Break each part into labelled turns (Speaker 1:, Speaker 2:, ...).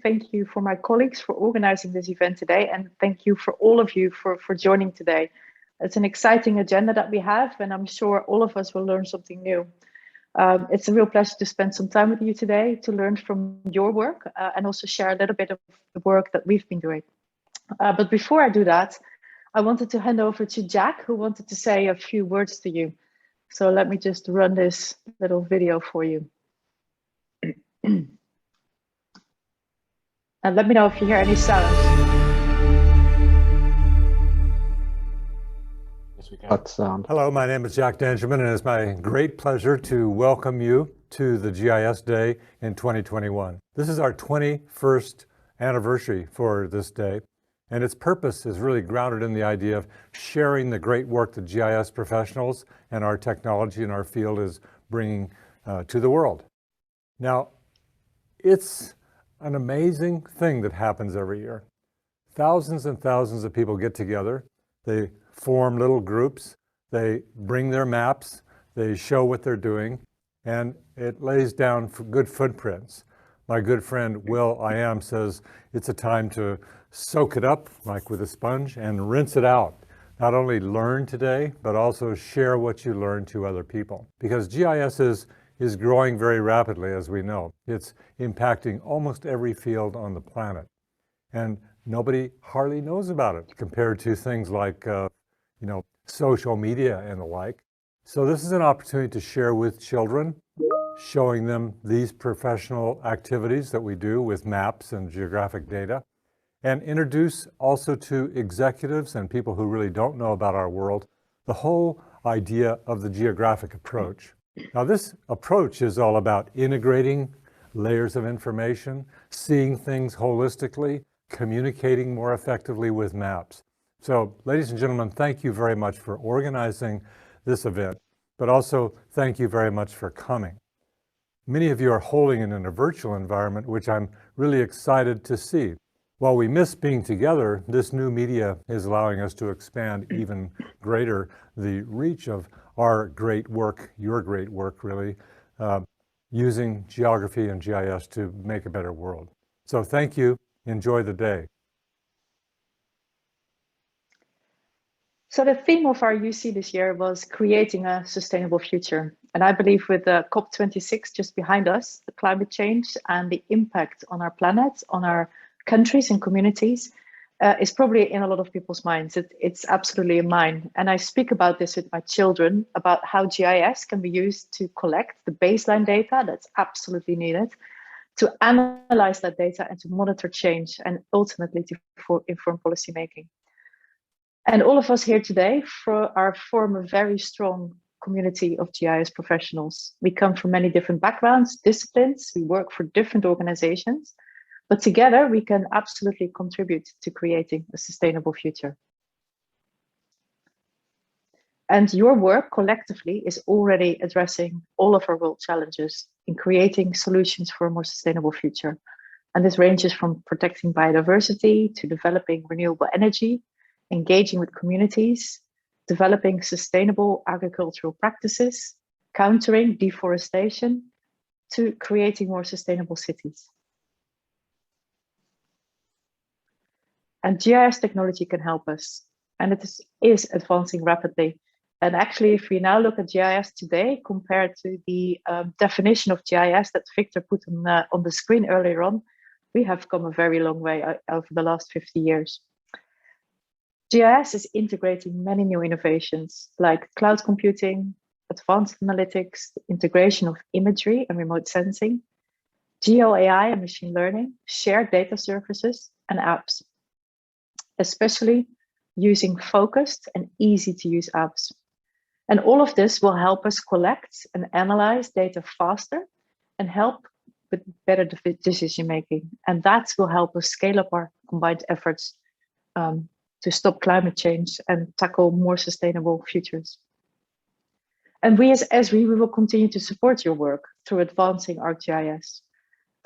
Speaker 1: Thank you for my colleagues for organizing this event today. And thank you for all of you for joining today. It's an exciting agenda that we have, and I'm sure all of us will learn something new. It's a real pleasure to spend some time with you today to learn from your work and also share a little bit of the work that we've been doing. But before I do that, I wanted to hand over to Jack, who wanted to say a few words to you. So let me just run this little video for you. And let me know if you hear any sounds.
Speaker 2: Yes, we got sound.
Speaker 3: Hello, my name is Jack Dangerman, and it's my great pleasure to welcome you to the GIS Day in 2021. This is our 21st anniversary for this day, and its purpose is really grounded in the idea of sharing the great work that GIS professionals and our technology in our field is bringing to the world. Now, it's an amazing thing that happens every year. Thousands and thousands of people get together. They form little groups. They bring their maps. They show what they're doing, and it lays down good footprints. My good friend Will I Am says it's a time to soak it up like with a sponge and rinse it out. Not only learn today, but also share what you learn to other people. Because GIS is growing very rapidly, as we know. It's impacting almost every field on the planet. And nobody hardly knows about it compared to things like social media and the like. So this is an opportunity to share with children, showing them these professional activities that we do with maps and geographic data, and introduce also to executives and people who really don't know about our world, the whole idea of the geographic approach. Now, this approach is all about integrating layers of information, seeing things holistically, communicating more effectively with maps. So, ladies and gentlemen, thank you very much for organizing this event, but also thank you very much for coming. Many of you are holding it in a virtual environment, which I'm really excited to see. While we miss being together, this new media is allowing us to expand even greater the reach of our great work, your great work really, using geography and GIS to make a better world. So thank you, enjoy the day.
Speaker 1: So the theme of our UC this year was creating a sustainable future. And I believe with the COP26 just behind us, the climate change and the impact on our planet, on our countries and communities is probably in a lot of people's minds. It's absolutely in mine. And I speak about this with my children, about how GIS can be used to collect the baseline data that's absolutely needed, to analyze that data and to monitor change and ultimately to inform policymaking. And all of us here today form a very strong community of GIS professionals. We come from many different backgrounds, disciplines, we work for different organizations, but together we can absolutely contribute to creating a sustainable future. And your work collectively is already addressing all of our world challenges in creating solutions for a more sustainable future. And this ranges from protecting biodiversity to developing renewable energy, engaging with communities, developing sustainable agricultural practices, countering deforestation, to creating more sustainable cities. And GIS technology can help us, and it is advancing rapidly. And actually, if we now look at GIS today, compared to the definition of GIS that Victor put on the screen earlier on, we have come a very long way over the last 50 years. GIS is integrating many new innovations like cloud computing, advanced analytics, the integration of imagery and remote sensing, geo-AI and machine learning, shared data services, and apps, especially using focused and easy to use apps. And all of this will help us collect and analyze data faster and help with better decision making. And that will help us scale up our combined efforts to stop climate change and tackle more sustainable futures. And we as Esri, we will continue to support your work through advancing ArcGIS,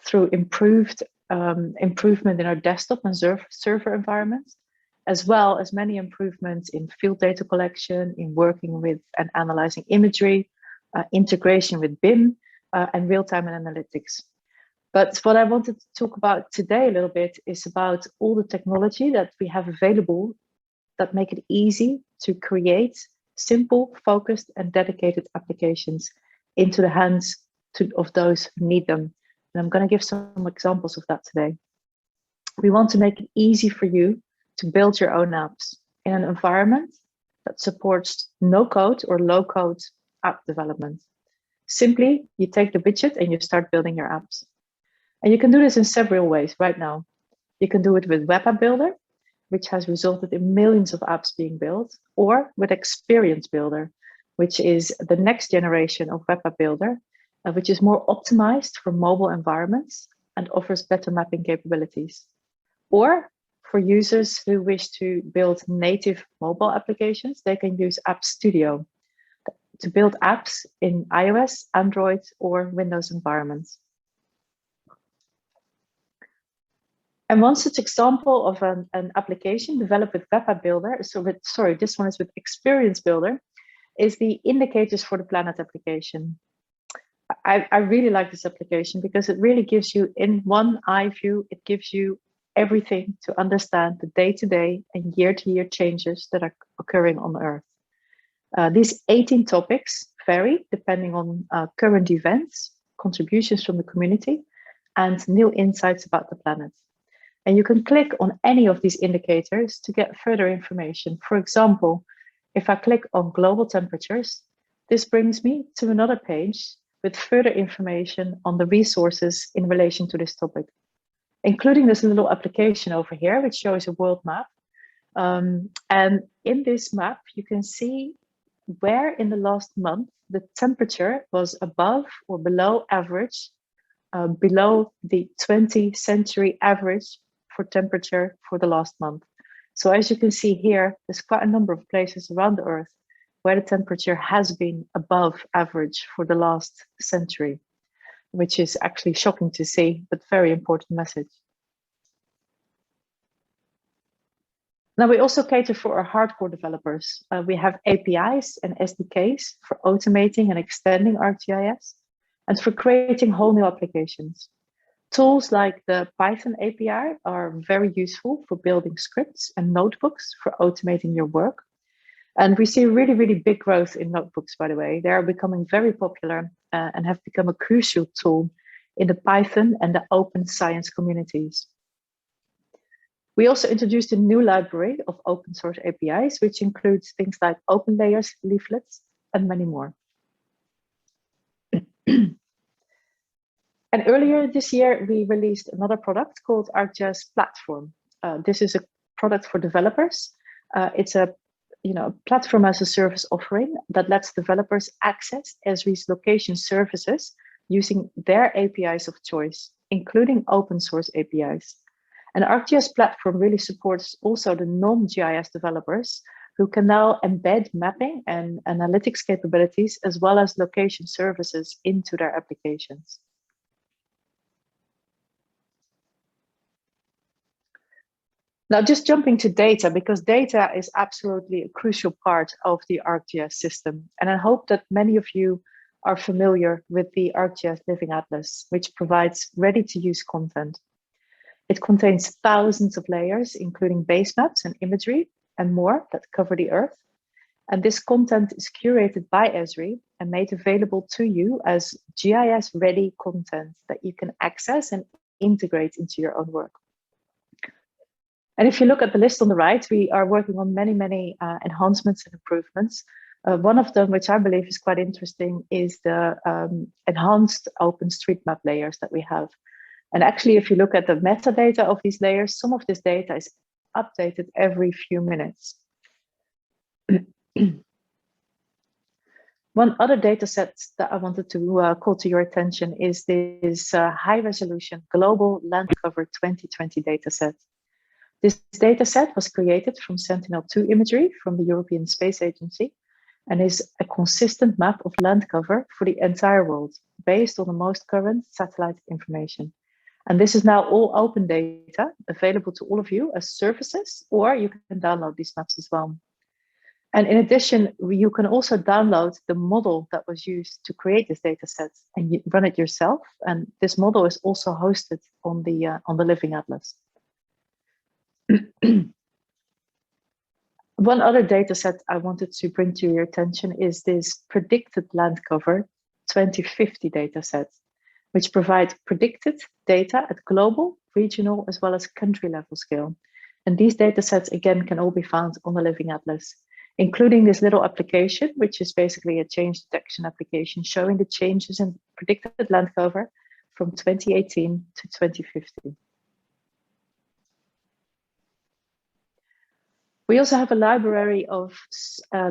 Speaker 1: through improvement in our desktop and server environments, as well as many improvements in field data collection, in working with and analyzing imagery, integration with BIM, and real-time analytics. But what I wanted to talk about today a little bit is about all the technology that we have available that make it easy to create simple, focused, and dedicated applications into the hands of those who need them. And I'm going to give some examples of that today. We want to make it easy for you to build your own apps in an environment that supports no-code or low-code app development. Simply, you take the widget and you start building your apps. And you can do this in several ways right now. You can do it with Web App Builder, which has resulted in millions of apps being built, or with Experience Builder, which is the next generation of Web App Builder, which is more optimized for mobile environments and offers better mapping capabilities. Or for users who wish to build native mobile applications, they can use App Studio to build apps in iOS, Android, or Windows environments. And one such example of an application developed with Web App Builder, this one is with Experience Builder, is the Indicators for the Planet application. I really like this application because it really gives you, in one eye view, it gives you everything to understand the day-to-day and year-to-year changes that are occurring on Earth. These 18 topics vary depending on current events, contributions from the community, and new insights about the planet. And you can click on any of these indicators to get further information. For example, if I click on global temperatures, this brings me to another page with further information on the resources in relation to this topic, including this little application over here, which shows a world map. And in this map, you can see where in the last month the temperature was above or below average, below the 20th century average for temperature for the last month. So as you can see here, there's quite a number of places around the Earth where the temperature has been above average for the last century, which is actually shocking to see, but very important message. Now we also cater for our hardcore developers. We have APIs and SDKs for automating and extending ArcGIS and for creating whole new applications. Tools like the Python API are very useful for building scripts and notebooks for automating your work. And we see really, really big growth in notebooks, by the way. They are becoming very popular and have become a crucial tool in the Python and the open science communities. We also introduced a new library of open source APIs, which includes things like open layers, leaflets, and many more. And earlier this year, we released another product called ArcGIS Platform. This is a product for developers. It's a platform as a service offering that lets developers access Esri's location services using their APIs of choice, including open source APIs. And ArcGIS Platform really supports also the non-GIS developers who can now embed mapping and analytics capabilities as well as location services into their applications. Now, just jumping to data, because data is absolutely a crucial part of the ArcGIS system. And I hope that many of you are familiar with the ArcGIS Living Atlas, which provides ready-to-use content. It contains thousands of layers, including base maps and imagery and more that cover the Earth. And this content is curated by Esri and made available to you as GIS-ready content that you can access and integrate into your own work. And if you look at the list on the right, we are working on many enhancements and improvements. One of them, which I believe is quite interesting, is the enhanced OpenStreetMap layers that we have. And actually, if you look at the metadata of these layers, some of this data is updated every few minutes. One other data set that I wanted to call to your attention is this high-resolution global land cover 2020 data set. This data set was created from Sentinel-2 imagery from the European Space Agency and is a consistent map of land cover for the entire world based on the most current satellite information. And this is now all open data available to all of you as services, or you can download these maps as well. And in addition, you can also download the model that was used to create this data set and you run it yourself. And this model is also hosted on the Living Atlas. One other data set I wanted to bring to your attention is this predicted land cover 2050 data set, which provides predicted data at global, regional, as well as country level scale. And these data sets, again, can all be found on the Living Atlas, including this little application, which is basically a change detection application showing the changes in predicted land cover from 2018 to 2050. We also have a library of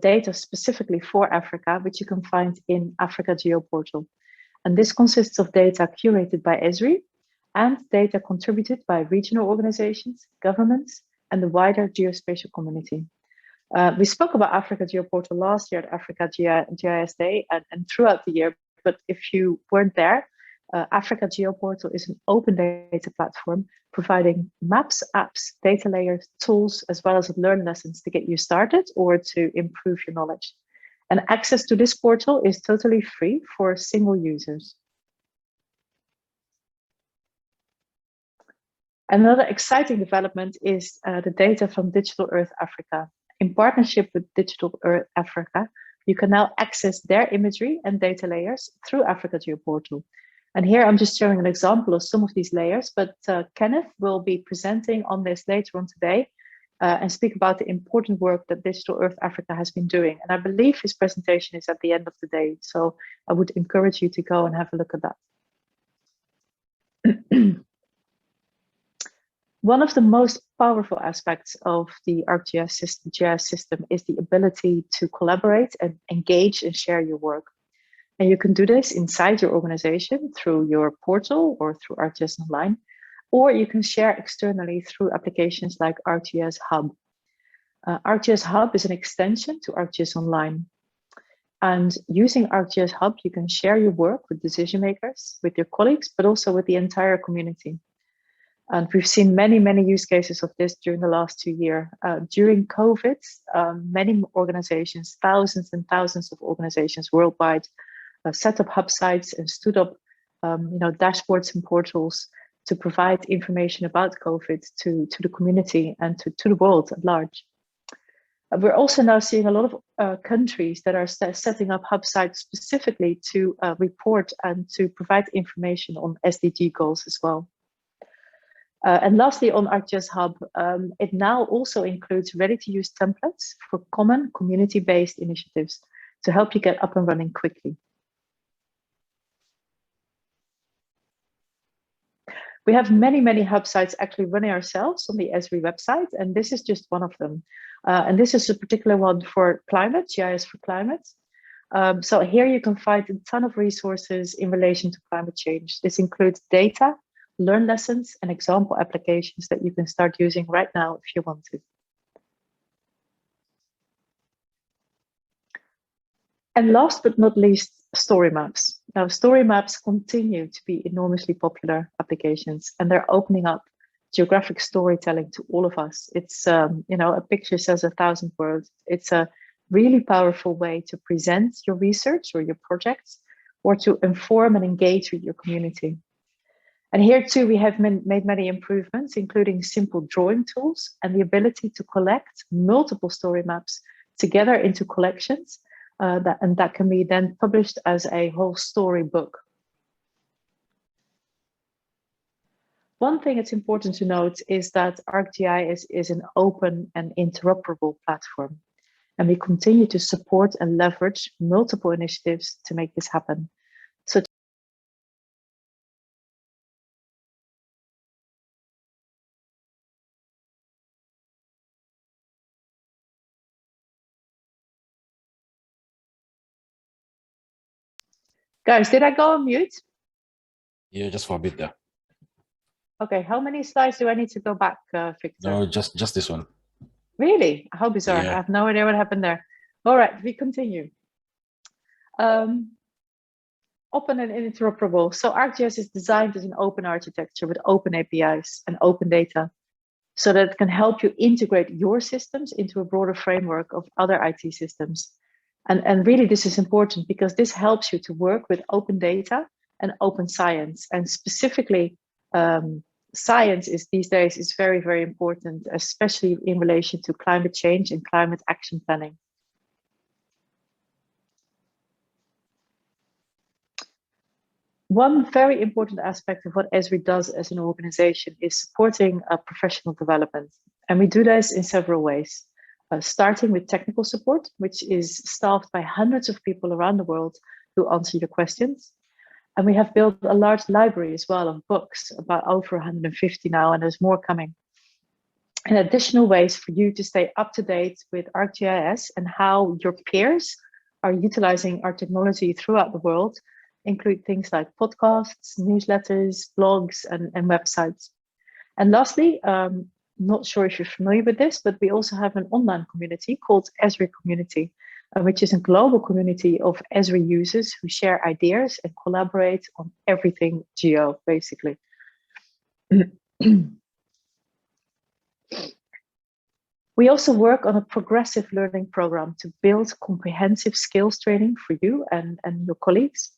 Speaker 1: data specifically for Africa, which you can find in Africa GeoPortal. And this consists of data curated by Esri and data contributed by regional organizations, governments, and the wider geospatial community. We spoke about Africa GeoPortal last year at Africa GIS Day and throughout the year, but if you weren't there, Africa GeoPortal is an open data platform providing maps, apps, data layers, tools, as well as learn lessons to get you started or to improve your knowledge. And access to this portal is totally free for single users. Another exciting development is the data from Digital Earth Africa. In partnership with Digital Earth Africa, you can now access their imagery and data layers through Africa GeoPortal. And here I'm just showing an example of some of these layers, but Kenneth will be presenting on this later on today and speak about the important work that Digital Earth Africa has been doing. And I believe his presentation is at the end of the day. So I would encourage you to go and have a look at that. One of the most powerful aspects of the ArcGIS system, GIS system, is the ability to collaborate and engage and share your work. And you can do this inside your organization through your portal or through ArcGIS Online, or you can share externally through applications like ArcGIS Hub. ArcGIS Hub is an extension to ArcGIS Online. And using ArcGIS Hub, you can share your work with decision makers, with your colleagues, but also with the entire community. And we've seen many, many use cases of this during the last 2 years. During COVID, many organizations, thousands and thousands of organizations worldwide, set up hub sites and stood up dashboards and portals to provide information about COVID to the community and to the world at large. We're also now seeing a lot of countries that are setting up hub sites specifically to report and to provide information on SDG goals as well. And lastly, on ArcGIS Hub, it now also includes ready-to-use templates for common community-based initiatives to help you get up and running quickly. We have many, many hub sites actually running ourselves on the Esri website, and this is just one of them. And this is a particular one for climate, GIS for climate. So here you can find a ton of resources in relation to climate change. This includes data, learn lessons, and example applications that you can start using right now if you want to. And last but not least, StoryMaps. Now, StoryMaps continue to be enormously popular applications, and they're opening up geographic storytelling to all of us. It's, a picture says 1,000 words. It's a really powerful way to present your research or your projects, or to inform and engage with your community. And here too, we have made many improvements, including simple drawing tools and the ability to collect multiple story maps together into collections, that can be then published as a whole story book. One thing it's important to note is that ArcGIS is an open and interoperable platform, and we continue to support and leverage multiple initiatives to make this happen. Guys, did I go on mute?
Speaker 2: Yeah, just for a bit there.
Speaker 1: Okay, how many slides do I need to go back, Victor?
Speaker 2: No, just this one.
Speaker 1: Really? How bizarre.
Speaker 2: Yeah.
Speaker 1: I have no idea what happened there. All right, we continue. Open and interoperable. So ArcGIS is designed as an open architecture with open APIs and open data. so that it can help you integrate your systems into a broader framework of other IT systems. And really, this is important because this helps you to work with open data and open science. And specifically, science is these days is very, very important, especially in relation to climate change and climate action planning. One very important aspect of what Esri does as an organization is supporting professional development. And we do this in several ways, starting with technical support, which is staffed by hundreds of people around the world who answer your questions. And we have built a large library as well of books, about over 150 now, and there's more coming. And additional ways for you to stay up to date with ArcGIS and how your peers are utilizing our technology throughout the world include things like podcasts, newsletters, blogs, and websites. And lastly, not sure if you're familiar with this, but we also have an online community called Esri Community, which is a global community of Esri users who share ideas and collaborate on everything geo, basically. We also work on a progressive learning program to build comprehensive skills training for you and your colleagues.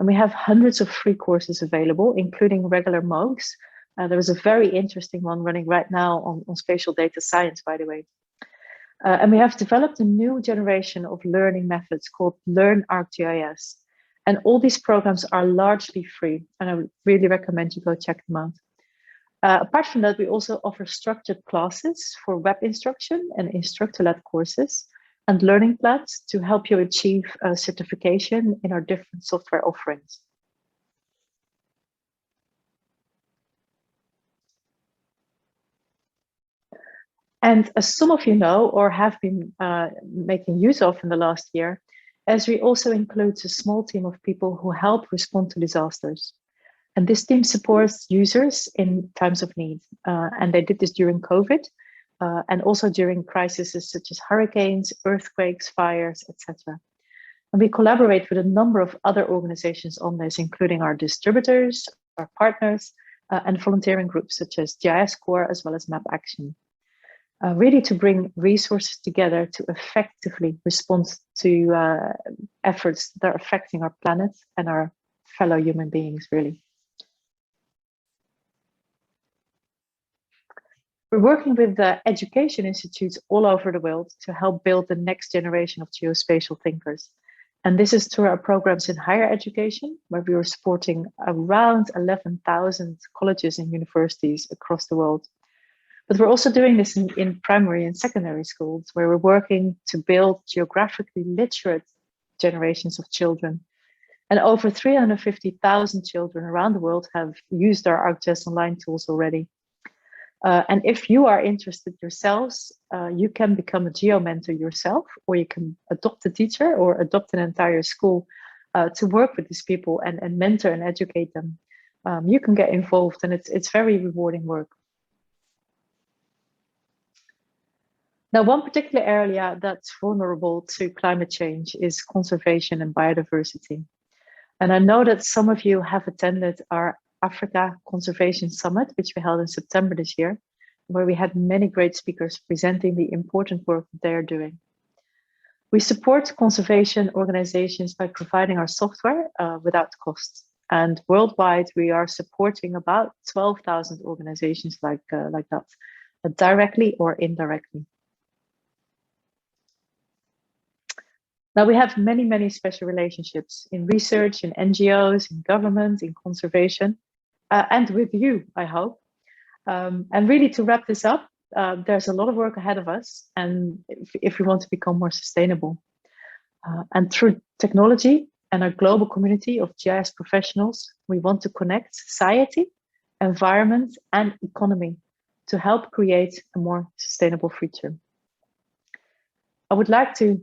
Speaker 1: And we have hundreds of free courses available, including regular MOOCs. There is a very interesting one running right now on spatial data science, by the way. And we have developed a new generation of learning methods called Learn ArcGIS. And all these programs are largely free, and I would really recommend you go check them out. Apart from that, we also offer structured classes for web instruction and instructor-led courses and learning plans to help you achieve certification in our different software offerings. And as some of you know or have been making use of in the last year, Esri also includes a small team of people who help respond to disasters. And this team supports users in times of need. And they did this during COVID and also during crises such as hurricanes, earthquakes, fires, etc. And we collaborate with a number of other organizations on this, including our distributors, our partners, and volunteering groups such as GIS Core as well as Map Action. Really to bring resources together to effectively respond to efforts that are affecting our planet and our fellow human beings, really. We're working with education institutes all over the world to help build the next generation of geospatial thinkers. And this is through our programs in higher education, where we are supporting around 11,000 colleges and universities across the world. But we're also doing this in primary and secondary schools, where we're working to build geographically literate generations of children. And over 350,000 children around the world have used our ArcGIS online tools already. And if you are interested yourselves, you can become a geo mentor yourself, or you can adopt a teacher or adopt an entire school to work with these people and mentor and educate them. You can get involved, and it's very rewarding work. Now, one particular area that's vulnerable to climate change is conservation and biodiversity. And I know that some of you have attended our Africa Conservation Summit, which we held in September this year, where we had many great speakers presenting the important work that they are doing. We support conservation organizations by providing our software without cost. And worldwide, we are supporting about 12,000 organizations like that, directly or indirectly. Now, we have many, many special relationships in research, in NGOs, in government, in conservation, and with you, I hope. And really, to wrap this up, there's a lot of work ahead of us, and if we want to become more sustainable. And through technology and our global community of GIS professionals, we want to connect society, environment, and economy to help create a more sustainable future. I would like to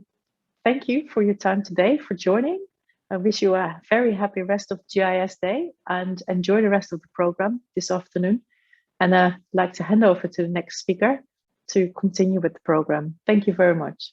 Speaker 1: thank you for your time today, for joining. I wish you a very happy rest of GIS Day and enjoy the rest of the program this afternoon. And I'd like to hand over to the next speaker to continue with the program. Thank you very much.